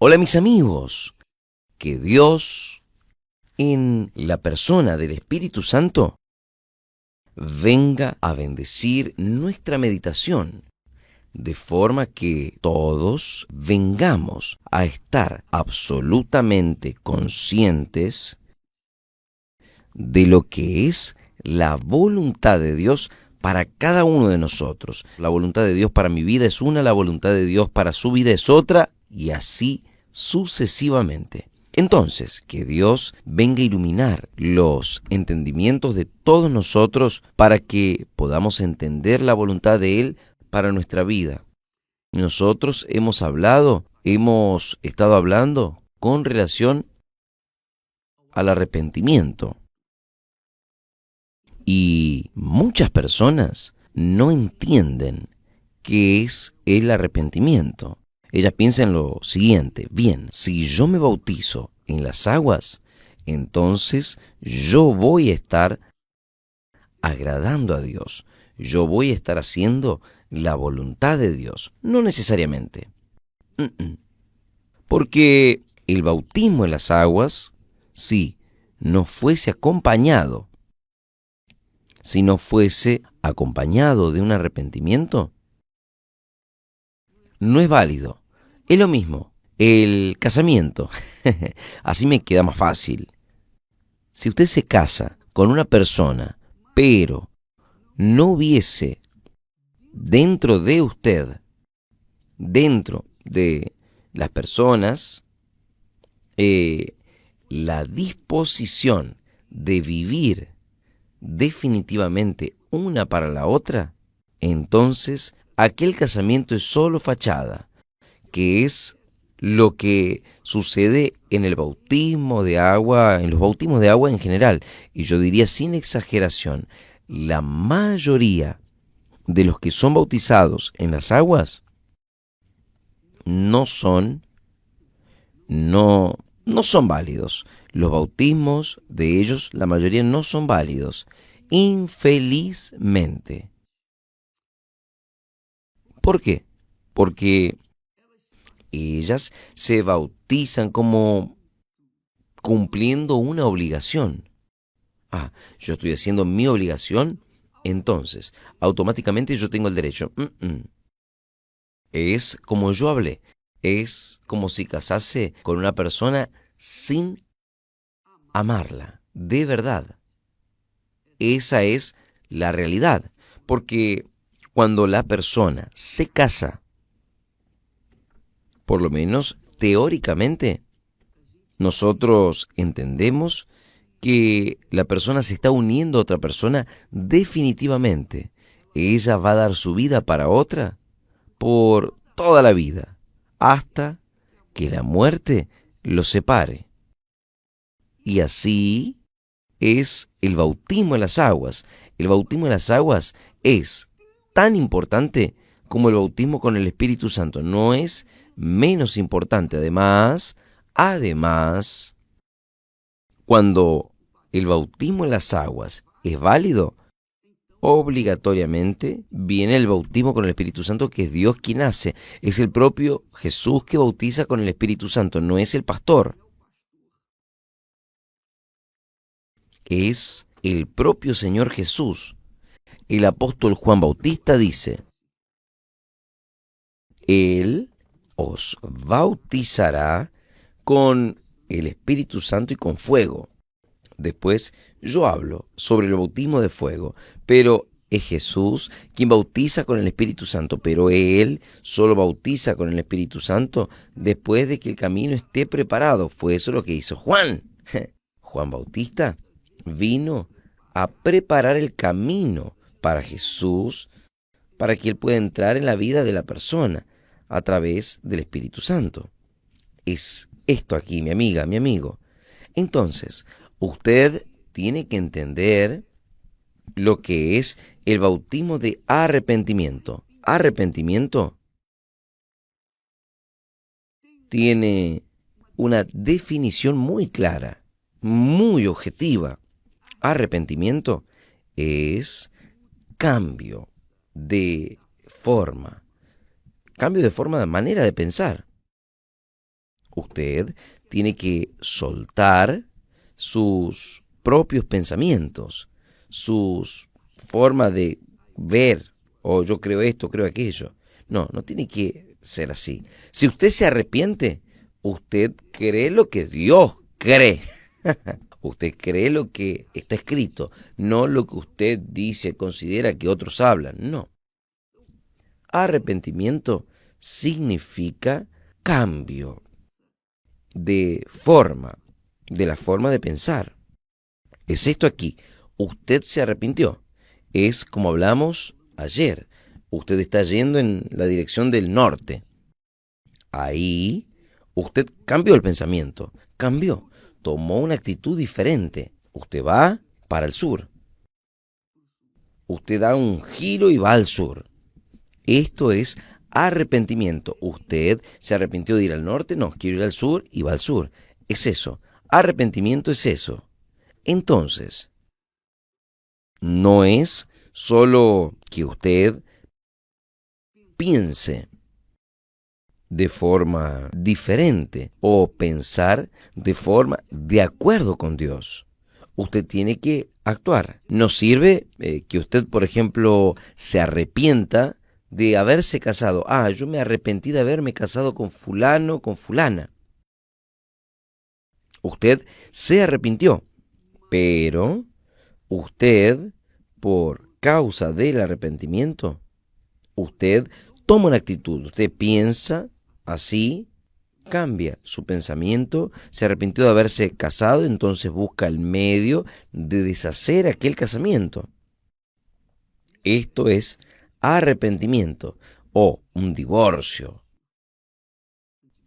Hola mis amigos, que Dios en la persona del Espíritu Santo venga a bendecir nuestra meditación, de forma que todos vengamos a estar absolutamente conscientes de lo que es la voluntad de Dios para cada uno de nosotros. La voluntad de Dios para mi vida es una, la voluntad de Dios para su vida es otra, y así sucesivamente. Entonces, que Dios venga a iluminar los entendimientos de todos nosotros para que podamos entender la voluntad de Él para nuestra vida. Nosotros hemos estado hablando con relación al arrepentimiento. Y muchas personas no entienden qué es el arrepentimiento. Ellas piensan lo siguiente: bien, si yo me bautizo en las aguas, entonces yo voy a estar agradando a Dios. Yo voy a estar haciendo la voluntad de Dios. No necesariamente. Porque el bautismo en las aguas, si no fuese acompañado de un arrepentimiento, no es válido. Es lo mismo el casamiento. Así me queda más fácil. Si usted se casa con una persona, pero no hubiese dentro de usted, dentro de las personas, la disposición de vivir definitivamente una para la otra, entonces aquel casamiento es solo fachada, que es lo que sucede en el bautismo de agua, en los bautismos de agua en general. Y yo diría sin exageración, la mayoría de los que son bautizados en las aguas no son, no, no son válidos. Los bautismos de ellos, la mayoría no son válidos. Infelizmente. ¿Por qué? Porque ellas se bautizan como cumpliendo una obligación. Yo estoy haciendo mi obligación, entonces automáticamente yo tengo el derecho. Es como yo hablé, es como si casase con una persona sin amarla, de verdad. Esa es la realidad, porque cuando la persona se casa, por lo menos teóricamente, nosotros entendemos que la persona se está uniendo a otra persona definitivamente. Ella va a dar su vida para otra por toda la vida, hasta que la muerte los separe. Y así es el bautismo en las aguas. El bautismo en las aguas es tan importante como el bautismo con el Espíritu Santo. No es menos importante. Además, cuando el bautismo en las aguas es válido, obligatoriamente viene el bautismo con el Espíritu Santo, que es Dios quien hace. Es el propio Jesús que bautiza con el Espíritu Santo, no es el pastor. Es el propio Señor Jesús. El apóstol Juan Bautista dice: Él os bautizará con el Espíritu Santo y con fuego. Después yo hablo sobre el bautismo de fuego, pero es Jesús quien bautiza con el Espíritu Santo, pero Él solo bautiza con el Espíritu Santo después de que el camino esté preparado. Fue eso lo que hizo Juan. Juan Bautista vino a preparar el camino para Jesús, para que Él pueda entrar en la vida de la persona a través del Espíritu Santo. Es esto aquí, mi amiga, mi amigo. Entonces, usted tiene que entender lo que es el bautismo de arrepentimiento. Arrepentimiento tiene una definición muy clara, muy objetiva. Arrepentimiento es cambio de forma, de manera de pensar. Usted tiene que soltar sus propios pensamientos, sus formas de ver, o yo creo esto, creo aquello. No, no tiene que ser así. Si usted se arrepiente, usted cree lo que Dios cree. Usted cree lo que está escrito, no lo que usted dice, considera que otros hablan. No. Arrepentimiento significa cambio de forma, de la forma de pensar. Es esto aquí. Usted se arrepintió. Es como hablamos ayer. Usted está yendo en la dirección del norte. Ahí usted cambió el pensamiento. Cambió. Tomó una actitud diferente. Usted va para el sur. Usted da un giro y va al sur. Esto es arrepentimiento. Usted se arrepintió de ir al norte, no, quiero ir al sur y va al sur. Es eso. Arrepentimiento es eso. Entonces, no es solo que usted piense de forma diferente o pensar de forma de acuerdo con Dios. Usted tiene que actuar. No sirve que usted, por ejemplo, se arrepienta de haberse casado. Ah, yo me arrepentí de haberme casado con fulano, con fulana. Usted se arrepintió, pero usted, por causa del arrepentimiento, usted toma una actitud, usted piensa así, cambia su pensamiento, se arrepintió de haberse casado, entonces busca el medio de deshacer aquel casamiento. Esto es arrepentimiento o un divorcio.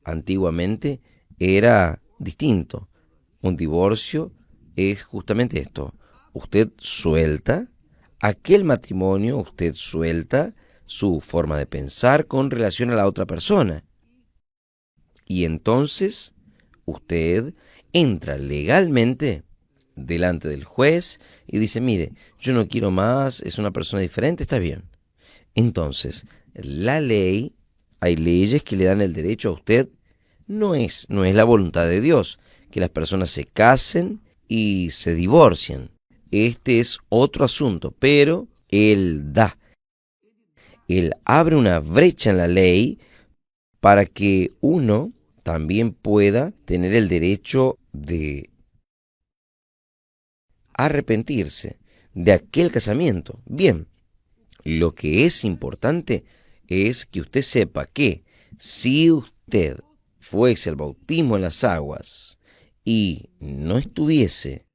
Antiguamente era distinto. Un divorcio es justamente esto. Usted suelta aquel matrimonio, usted suelta su forma de pensar con relación a la otra persona. Y entonces usted entra legalmente delante del juez y dice, mire, yo no quiero más, es una persona diferente, está bien. Entonces, la ley, hay leyes que le dan el derecho a usted, no es la voluntad de Dios, que las personas se casen y se divorcien. Este es otro asunto, pero Él abre una brecha en la ley para que uno también pueda tener el derecho de arrepentirse de aquel casamiento. Bien, lo que es importante es que usted sepa que si usted fuese al bautismo en las aguas y no estuviese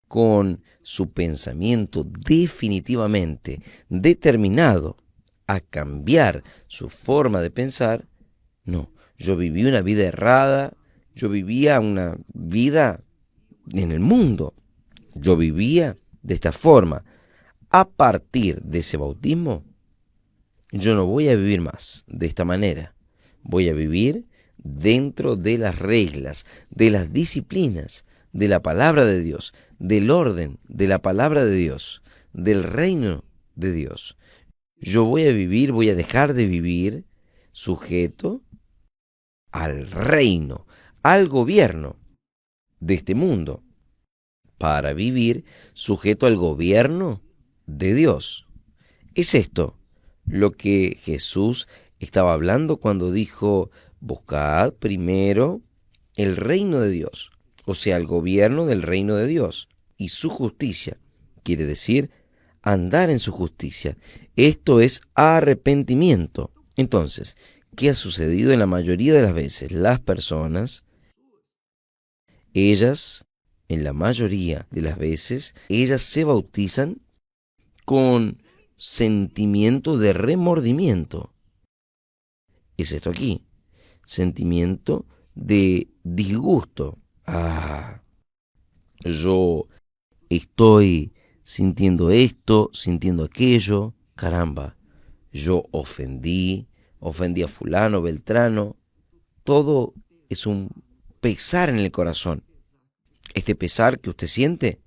con su pensamiento definitivamente determinado a cambiar su forma de pensar, no, yo viví una vida errada, yo vivía una vida en el mundo, yo vivía de esta forma. A partir de ese bautismo, yo no voy a vivir más de esta manera. Voy a vivir dentro de las reglas, de las disciplinas, de la palabra de Dios, del orden de la palabra de Dios, del reino de Dios. Yo voy a vivir, voy a dejar de vivir sujeto al reino, al gobierno de este mundo, para vivir sujeto al gobierno de Dios. Es esto lo que Jesús estaba hablando cuando dijo, buscad primero el reino de Dios, o sea, el gobierno del reino de Dios y su justicia. Quiere decir, andar en su justicia. Esto es arrepentimiento. Entonces, ¿qué ha sucedido en la mayoría de las veces? Las personas, ellas, en la mayoría de las veces, ellas se bautizan con sentimiento de remordimiento. Es esto aquí, sentimiento de disgusto. Ah, yo estoy sintiendo esto, sintiendo aquello, caramba, yo ofendí a fulano, beltrano, todo es un pesar en el corazón. Este pesar que usted siente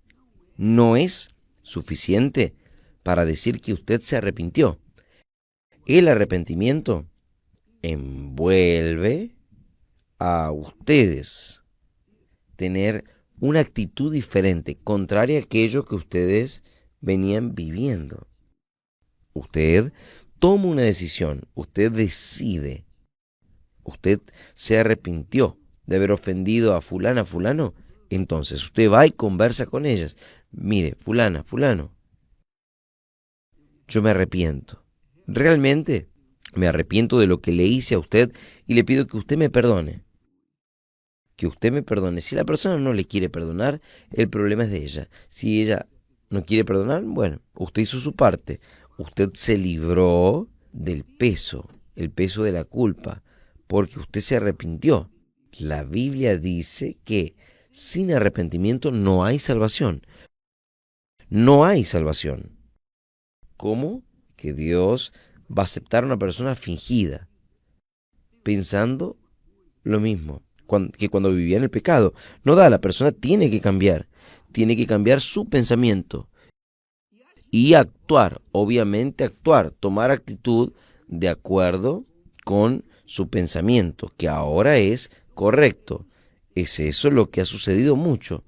no es suficiente para decir que usted se arrepintió. El arrepentimiento envuelve a ustedes tener una actitud diferente, contraria a aquello que ustedes venían viviendo. Usted toma una decisión, usted decide, usted se arrepintió de haber ofendido a fulana, fulano, entonces usted va y conversa con ellas. Mire, fulana, fulano, yo me arrepiento. Realmente me arrepiento de lo que le hice a usted y le pido que usted me perdone. Que usted me perdone. Si la persona no le quiere perdonar, el problema es de ella. Si ella no quiere perdonar, bueno, usted hizo su parte. Usted se libró del peso, el peso de la culpa, porque usted se arrepintió. La Biblia dice que sin arrepentimiento no hay salvación. No hay salvación. ¿Cómo? Que Dios va a aceptar a una persona fingida, pensando lo mismo que cuando vivía en el pecado. No da, la persona tiene que cambiar su pensamiento y actuar, obviamente actuar, tomar actitud de acuerdo con su pensamiento, que ahora es correcto. Es eso lo que ha sucedido mucho.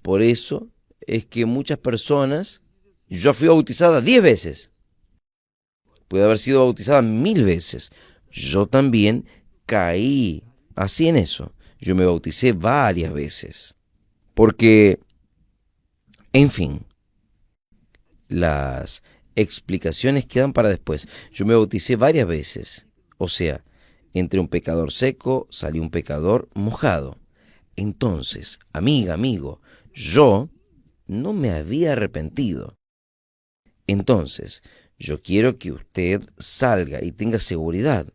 Por eso es que muchas personas, yo fui bautizada 10 veces, puede haber sido bautizada 1000 veces. Yo también caí así en eso. Yo me bauticé varias veces. Porque, en fin, las explicaciones quedan para después. Yo me bauticé varias veces. O sea, entre un pecador seco salió un pecador mojado. Entonces, amiga, amigo, yo no me había arrepentido. Entonces, yo quiero que usted salga y tenga seguridad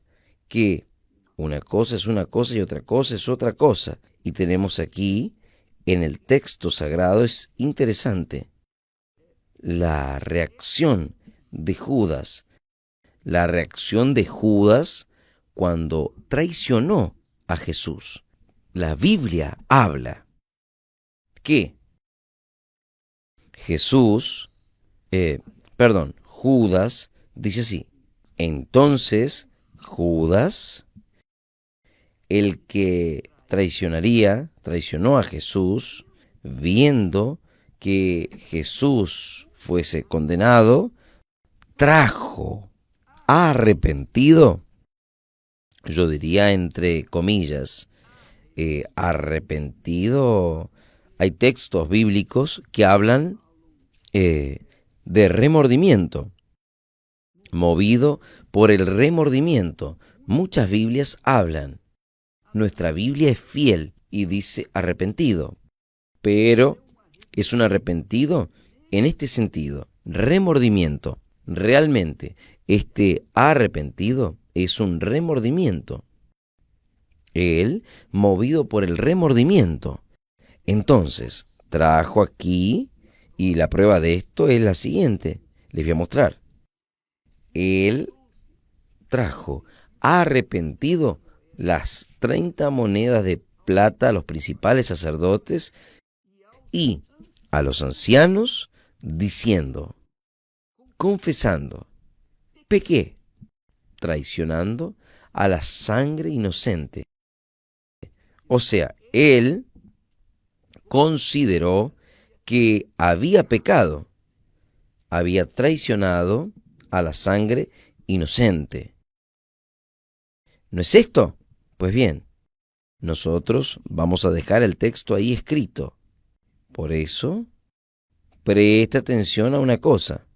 que una cosa es una cosa y otra cosa es otra cosa. Y tenemos aquí, en el texto sagrado, es interesante, la reacción de Judas. La reacción de Judas cuando traicionó a Jesús. La Biblia habla que Jesús, Judas, dice así: entonces Judas, el que traicionó a Jesús, viendo que Jesús fuese condenado, trajo arrepentido, yo diría entre comillas, arrepentido. Hay textos bíblicos que hablan de remordimiento, movido por el remordimiento. Muchas Biblias hablan. Nuestra Biblia es fiel y dice arrepentido, pero es un arrepentido en este sentido, remordimiento. Realmente, este arrepentido es un remordimiento. Él, movido por el remordimiento. Entonces, trajo aquí, y la prueba de esto es la siguiente. Les voy a mostrar. Él trajo arrepentido las 30 monedas de plata a los principales sacerdotes y a los ancianos, diciendo, confesando, pequé, traicionando a la sangre inocente. O sea, él consideró que había pecado, había traicionado a la sangre inocente. ¿No es esto? Pues bien, nosotros vamos a dejar el texto ahí escrito. Por eso, preste atención a una cosa.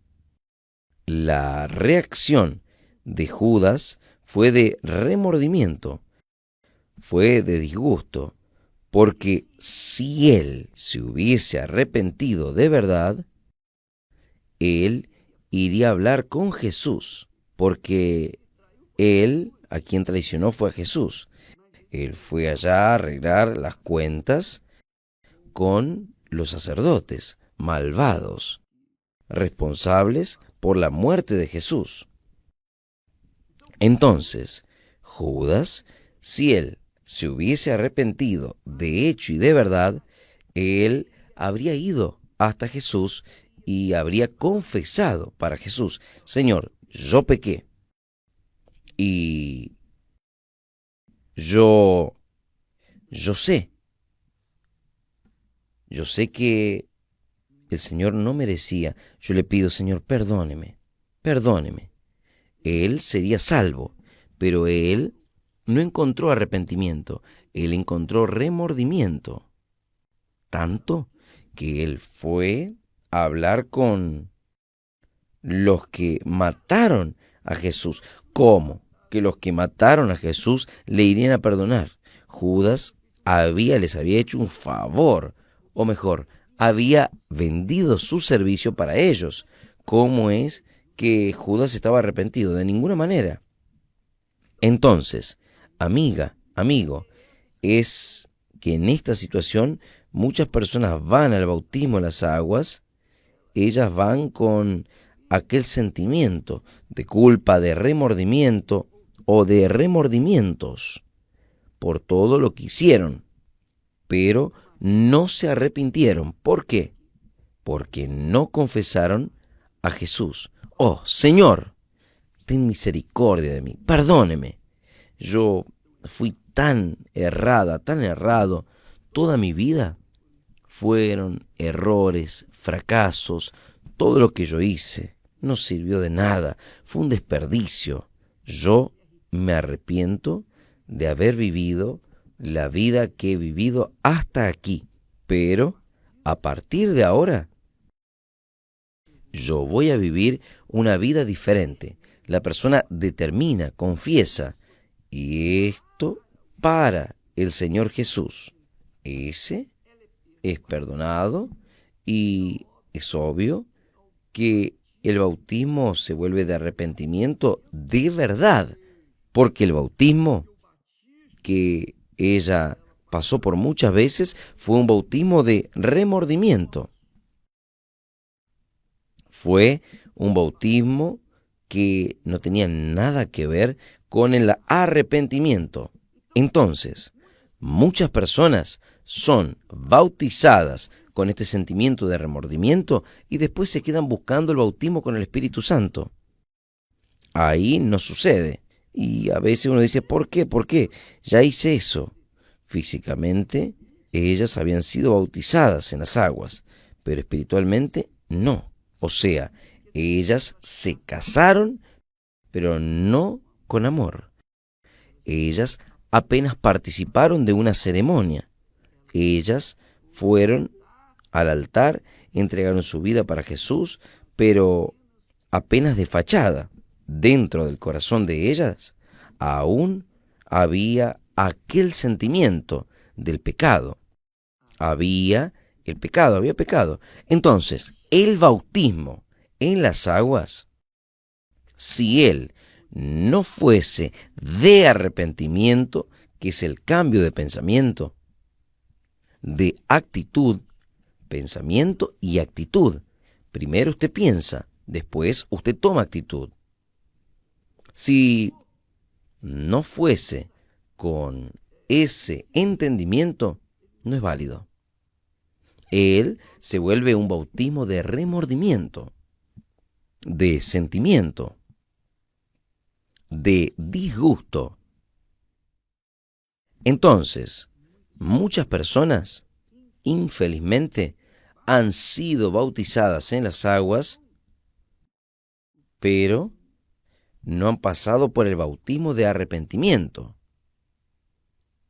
La reacción de Judas fue de remordimiento, fue de disgusto, porque si él se hubiese arrepentido de verdad, él iría a hablar con Jesús, porque él, a quien traicionó, fue a Jesús. Él fue allá a arreglar las cuentas con los sacerdotes malvados, responsables por la muerte de Jesús. Entonces, Judas, si él se hubiese arrepentido de hecho y de verdad, él habría ido hasta Jesús y habría confesado para Jesús: Señor, yo pequé y yo Yo sé, yo sé que el Señor no merecía. Yo le pido, Señor, perdóneme, perdóneme. Él sería salvo, pero él no encontró arrepentimiento, él encontró remordimiento, tanto que él fue a hablar con los que mataron a Jesús. ¿Cómo? Que los que mataron a Jesús le irían a perdonar. Judas les había hecho un favor, o mejor, había vendido su servicio para ellos. ¿Cómo es que Judas estaba arrepentido? De ninguna manera. Entonces, amiga, amigo, es que en esta situación muchas personas van al bautismo en las aguas, ellas van con aquel sentimiento de culpa, de remordimiento o de remordimientos por todo lo que hicieron, pero no se arrepintieron. ¿Por qué? Porque no confesaron a Jesús. Oh, Señor, ten misericordia de mí, perdóneme. Yo fui tan errada, tan errado toda mi vida. Fueron errores, fracasos, todo lo que yo hice no sirvió de nada, fue un desperdicio. Yo me arrepiento de haber vivido la vida que he vivido hasta aquí, pero a partir de ahora yo voy a vivir una vida diferente. La persona determina, confiesa, y esto para el Señor Jesús. Ese es perdonado y es obvio que el bautismo se vuelve de arrepentimiento de verdad, porque el bautismo que ella pasó por muchas veces fue un bautismo de remordimiento. Fue un bautismo que no tenía nada que ver con el arrepentimiento. Entonces, muchas personas son bautizadas con este sentimiento de remordimiento y después se quedan buscando el bautismo con el Espíritu Santo. Ahí no sucede. Y a veces uno dice, ¿por qué? ¿Por qué? Ya hice eso. Físicamente, ellas habían sido bautizadas en las aguas, pero espiritualmente no. O sea, ellas se casaron, pero no con amor. Ellas apenas participaron de una ceremonia. Ellas fueron al altar, entregaron su vida para Jesús, pero apenas de fachada. Dentro del corazón de ellas aún había aquel sentimiento del pecado. Había había pecado. Entonces, el bautismo en las aguas, si él no fuese de arrepentimiento, que es el cambio de pensamiento, de actitud, pensamiento y actitud. Primero usted piensa, después usted toma actitud. Si no fuese con ese entendimiento, no es válido. Él se vuelve un bautismo de remordimiento, de sentimiento, de disgusto. Entonces, muchas personas, infelizmente, han sido bautizadas en las aguas, pero no han pasado por el bautismo de arrepentimiento.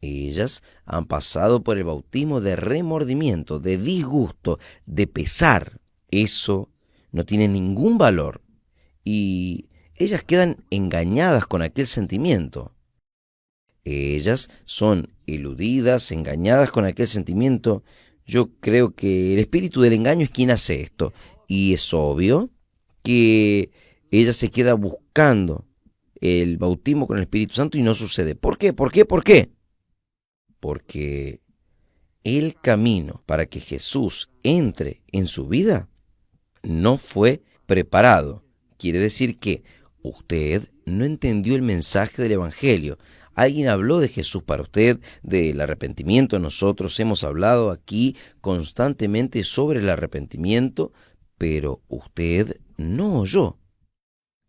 Ellas han pasado por el bautismo de remordimiento, de disgusto, de pesar. Eso no tiene ningún valor y ellas quedan engañadas con aquel sentimiento. Ellas son eludidas, engañadas con aquel sentimiento. Yo creo que el espíritu del engaño es quien hace esto. Y es obvio que ella se queda buscando el bautismo con el Espíritu Santo y no sucede. ¿Por qué? ¿Por qué? ¿Por qué? Porque el camino para que Jesús entre en su vida no fue preparado. Quiere decir que usted no entendió el mensaje del Evangelio. Alguien habló de Jesús para usted, del arrepentimiento. Nosotros hemos hablado aquí constantemente sobre el arrepentimiento, pero usted no oyó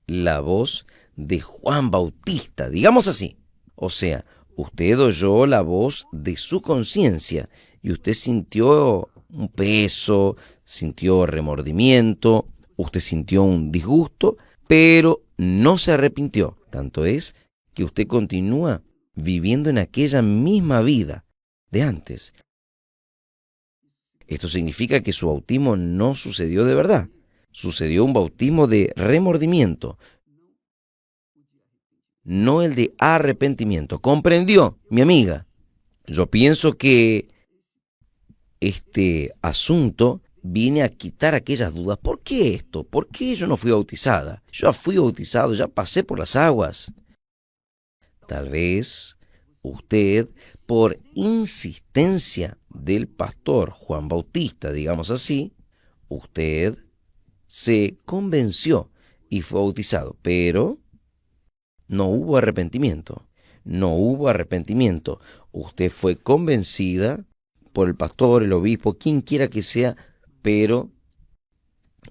la voz de Juan Bautista, digamos así. O sea, Usted oyó la voz de su conciencia y usted sintió un peso, sintió remordimiento, usted sintió un disgusto, pero no se arrepintió. Tanto es que usted continúa viviendo en aquella misma vida de antes. Esto significa que su bautismo no sucedió de verdad. Sucedió un bautismo de remordimiento, no el de arrepentimiento. ¿Comprendió, mi amiga? Yo pienso que este asunto viene a quitar aquellas dudas. ¿Por qué esto? ¿Por qué yo no fui bautizada? Yo ya fui bautizado, ya pasé por las aguas. Tal vez usted, por insistencia del pastor Juan Bautista, digamos así, usted se convenció y fue bautizado, pero no hubo arrepentimiento. No hubo arrepentimiento. Usted fue convencida por el pastor, el obispo, quien quiera que sea, pero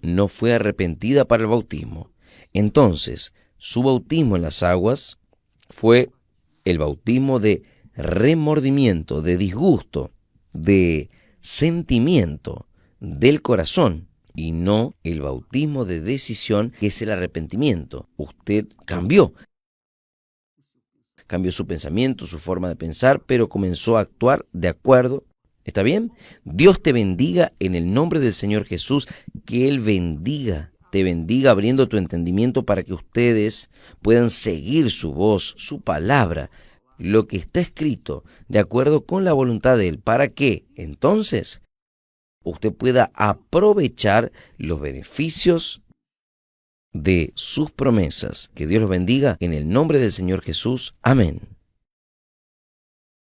no fue arrepentida para el bautismo. Entonces, su bautismo en las aguas fue el bautismo de remordimiento, de disgusto, de sentimiento del corazón, y no el bautismo de decisión, que es el arrepentimiento. Usted cambió su pensamiento, su forma de pensar, pero comenzó a actuar de acuerdo. ¿Está bien? Dios te bendiga en el nombre del Señor Jesús, que Él te bendiga abriendo tu entendimiento para que ustedes puedan seguir su voz, su palabra, lo que está escrito, de acuerdo con la voluntad de Él, para que entonces usted pueda aprovechar los beneficios de sus promesas. Que Dios los bendiga en el nombre del Señor Jesús. Amén.